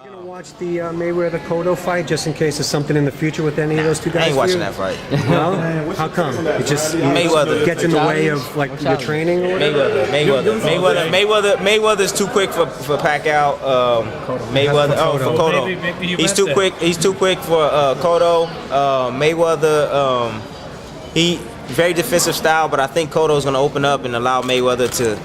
You gonna watch the Mayweather Cotto fight just in case there's something in the future with any of those two guys? I ain't watching that fight. No? How come? It just Mayweather gets in the way of like your training or whatever? Mayweather's too quick for Pacquiao. Mayweather, for Cotto. He's too quick. He's too quick for Cotto. Mayweather, he very defensive style, but I think Cotto's gonna open up and allow Mayweather to,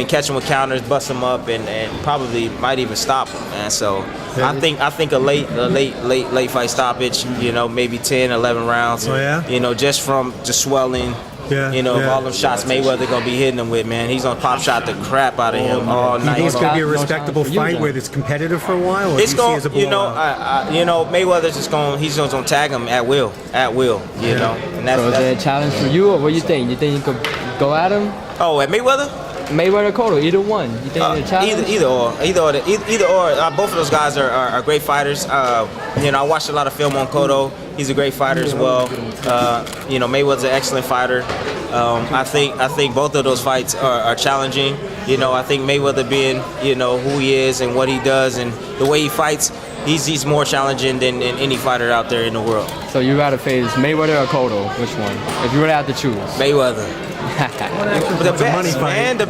catch him with counters, bust him up, and probably might even stop him, man. So I think a late fight stoppage. Maybe 10, 11 rounds. Oh yeah. Just from swelling. Yeah. All them shots Mayweather gonna be hitting him with, man. He's gonna pop shot the crap out of him all night. It's gonna be a respectable fight where it's competitive for a while. Or It's going, Mayweather's just going. He's just gonna tag him at will. And that's, so is it a challenge for you, or what do you think? You think you could go at him? Oh, at Mayweather? Mayweather, Cotto, either one. You think it's a challenge? Either or. Both of those guys are great fighters. I watched a lot of film on Cotto. He's a great fighter as well. Mayweather's an excellent fighter. I think both of those fights are challenging. I think Mayweather being who he is and what he does and the way he fights, he's more challenging than any fighter out there in the world. So you rather face Mayweather or Cotto? Which one? If you really have to choose. Mayweather. The best, man. The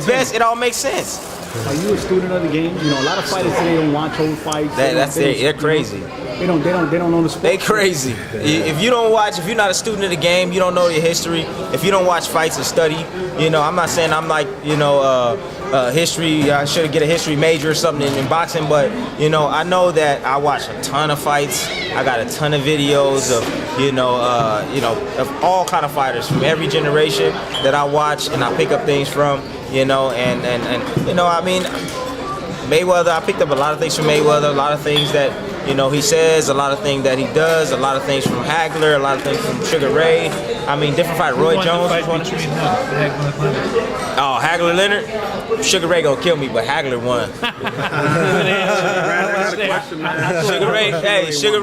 best. It all makes sense. Are you a student of the game? A lot of fighters today don't watch old fights. They're crazy. They don't know the sport. They crazy. If you don't watch, if you're not a student of the game, you don't know your history. If you don't watch fights and study, I'm not saying I'm like, history. I should get a history major or something in boxing, but I know that I watch a ton of fights. I got a ton of videos of of all kind of fighters from every generation that I watch and I pick up things from. Mayweather. I picked up a lot of things from Mayweather. A lot of things that he says, a lot of things that he does, a lot of things from Hagler, a lot of things from Sugar Ray. Different fight. Roy Jones. Oh, Hagler Leonard. Sugar Ray gonna kill me, but Hagler won. Sugar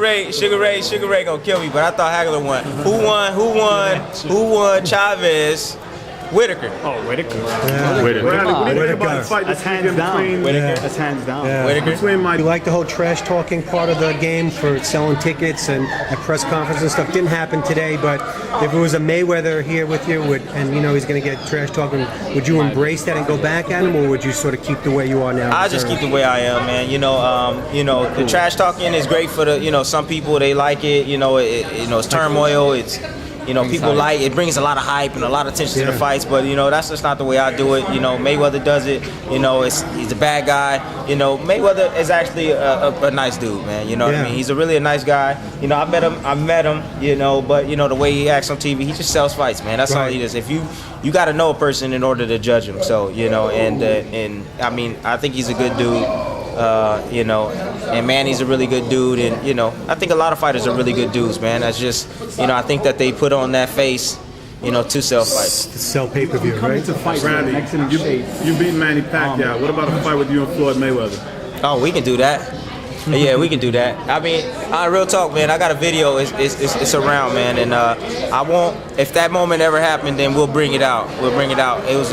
Ray gonna kill me, but I thought Hagler won. Who won? Chavez. Whitaker. Oh, Whitaker. Yeah. Whitaker. Whitaker. That's hands down. Whitaker. That's hands down. Yeah. Whitaker. You like the whole trash talking part of the game for selling tickets and at press conferences and stuff. Didn't happen today, but if it was a Mayweather here with you, and he's going to get trash talking, would you embrace that and go back at him, or would you sort of keep the way you are now? I just keep the way I am, man. The trash talking is great for the some people, they like it. It's turmoil. It's people like it, brings a lot of hype and a lot of attention to the fights, but that's just not the way I do it. Mayweather does it. He's a bad guy. Mayweather is actually a nice dude, man. He's a nice guy. I met him. But the way he acts on TV, he just sells fights, man. That's all he does. If you got to know a person in order to judge him. So I think he's a good dude. And Manny's a really good dude, and I think a lot of fighters are really good dudes, man. That's just I think that they put on that face, to sell fights. To sell pay-per-view, right? To fight, Randy, you beat Manny Pacquiao. What about a fight with you and Floyd Mayweather? Oh, we can do that. Yeah, we can do that. Real talk, man. I got a video. It's around, man, and I won't. If that moment ever happened, then we'll bring it out. It was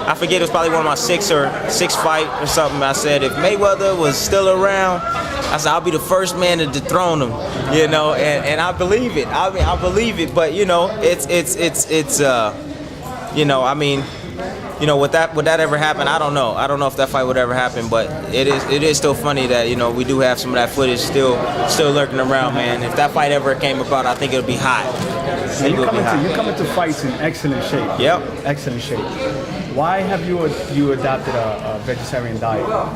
I forget, it was probably one of my sixth fight or something. I said if Mayweather was still around, I said I'll be the first man to dethrone him, and I believe it. I believe it, but would that ever happen? I don't know. I don't know if that fight would ever happen, but it is still funny that we do have some of that footage still lurking around, man. If that fight ever came about, I think it would be hot. You come into fights in excellent shape. Yep. Excellent shape. Why have you adopted a vegetarian diet? Why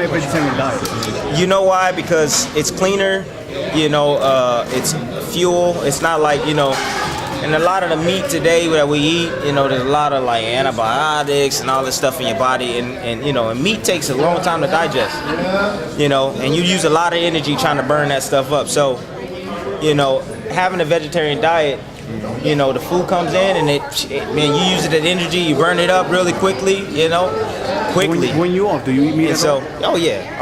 a vegetarian diet? You know why? Because it's cleaner. It's fuel. It's not like and a lot of the meat today that we eat, there's a lot of like antibiotics and all this stuff in your body, and meat takes a long time to digest. And you use a lot of energy trying to burn that stuff up. So, having a vegetarian diet, you know, the food comes in and man, you use it as energy, you burn it up really quickly, you know, quickly. When you off, do you eat meat? And so, oh yeah.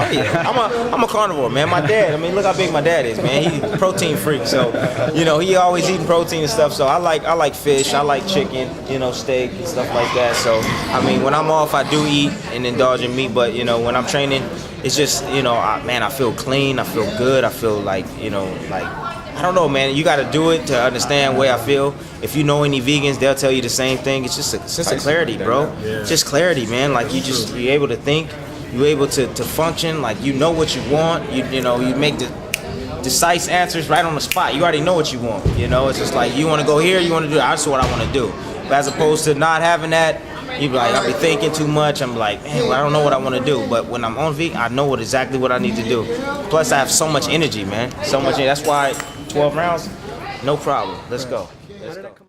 I'm a carnivore, man. My dad, I mean, look how big my dad is, man. He's a protein freak, so you know, he always eating protein and stuff. So I like fish, I like chicken, you know, steak and stuff like that. So I mean, when I'm off, I do eat and indulge in meat, but you know, when I'm training, it's just, you know, man, I feel clean, I feel good, I feel like, you know, like, I don't know, man. You got to do it to understand where I feel. If you know any vegans, they'll tell you the same thing. It's just a sense of clarity, bro. Just clarity, man. Like you're able to think, you're able to function. Like you know what you want. You know, you make the decisive answers right on the spot. You already know what you want. You know, it's just like you want to go here, you want to do that. That's what I want to do. But as opposed to not having that, you be like, I'll be thinking too much. I'm like, man, well, I don't know what I want to do. But when I'm on vegan, I know exactly what I need to do. Plus, I have so much energy, man. So much energy. That's why 12 rounds, no problem. Let's go.